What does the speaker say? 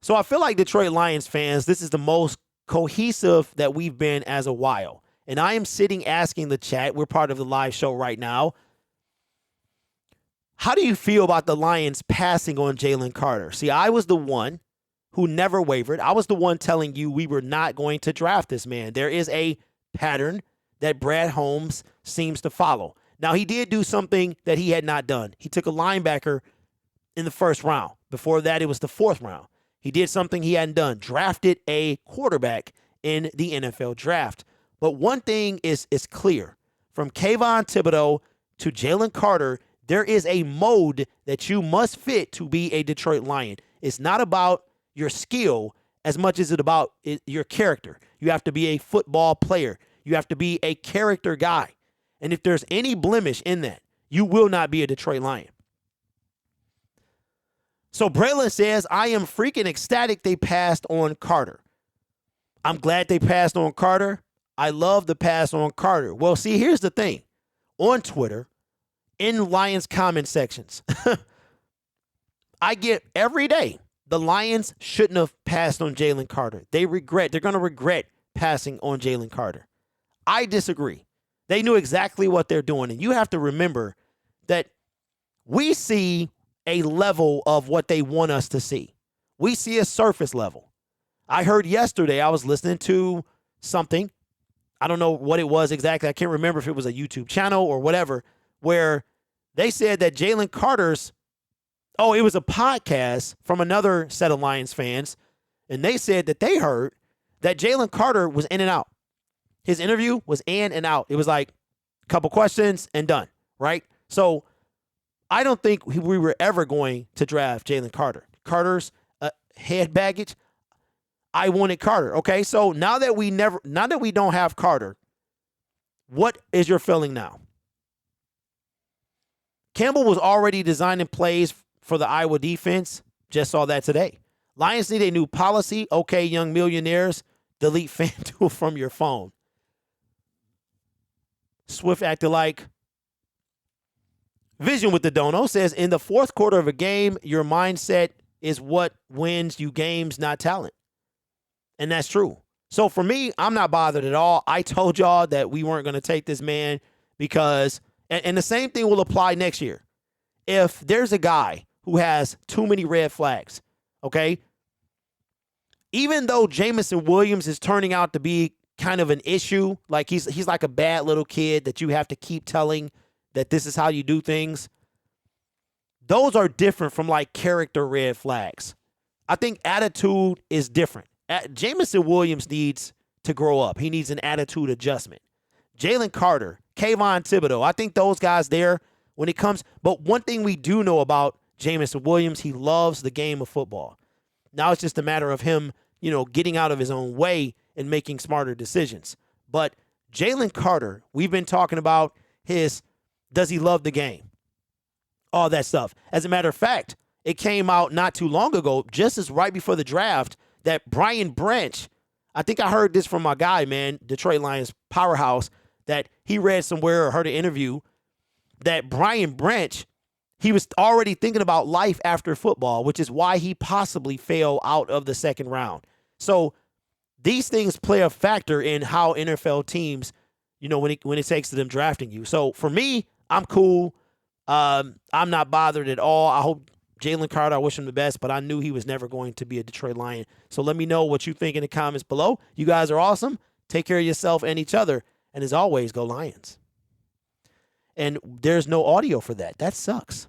So I feel like Detroit Lions fans, this is the most cohesive that we've been as a while. And I am sitting asking the chat, we're part of the live show right now, how do you feel about the Lions passing on Jalen Carter? See, I was the one who never wavered. I was the one telling you we were not going to draft this man. There is a pattern that Brad Holmes seems to follow. Now, he did do something that he had not done. He took a linebacker in the first round. Before that, it was the fourth round. He did something he hadn't done, drafted a quarterback in the NFL draft. But one thing is clear. From Kayvon Thibodeau to Jalen Carter, there is a mode that you must fit to be a Detroit Lion. It's not about your skill as much as it's about your character. You have to be a football player. You have to be a character guy. And if there's any blemish in that, you will not be a Detroit Lion. So Braylon says, I am freaking ecstatic they passed on Carter. I'm glad they passed on Carter. I love the pass on Carter. Well, see, here's the thing. On Twitter, in Lions comment sections, I get every day, the Lions shouldn't have passed on Jalen Carter. They're going to regret passing on Jalen Carter. I disagree. They knew exactly what they're doing. And you have to remember that we see a level of what they want us to see. We see a surface level. I heard yesterday, I was listening to something. I don't know what it was exactly. I can't remember if it was a YouTube channel or whatever, where they said that Jalen Carter's, it was a podcast from another set of Lions fans, and they said that they heard that Jalen Carter was in and out. His interview was in and out. It was like a couple questions and done, right? So I don't think we were ever going to draft Jalen Carter. Carter's head baggage. I wanted Carter. Okay, so now that we don't have Carter, what is your feeling now? Campbell was already designing plays for the Iowa defense. Just saw that today. Lions need a new policy. Okay, young millionaires, delete FanDuel from your phone. Swift acted like Vision with the Dono says, in the fourth quarter of a game, your mindset is what wins you games, not talent. And that's true. So for me, I'm not bothered at all. I told y'all that we weren't going to take this man because, and the same thing will apply next year. If there's a guy who has too many red flags, okay, even though Jamison Williams is turning out to be kind of an issue, like he's like a bad little kid that you have to keep telling that this is how you do things, those are different from like character red flags. I think attitude is different. Jamison Williams needs to grow up. He needs an attitude adjustment. Jalen Carter, Kayvon Thibodeau, I think those guys there when it comes. But one thing we do know about Jamison Williams, he loves the game of football. Now it's just a matter of him, getting out of his own way and making smarter decisions. But Jalen Carter, we've been talking about does he love the game? All that stuff. As a matter of fact, it came out not too long ago, just as right before the draft, that Brian Branch, I think I heard this from my guy, man, Detroit Lions powerhouse, that he read somewhere or heard an interview that Brian Branch, he was already thinking about life after football, which is why he possibly fell out of the second round. So these things play a factor in how NFL teams, when it takes to them drafting you. So for me, I'm cool. I'm not bothered at all. I hope Jalen Carter, I wish him the best, but I knew he was never going to be a Detroit Lion. So let me know what you think in the comments below. You guys are awesome. Take care of yourself and each other. And as always, go Lions. And there's no audio for that. That sucks.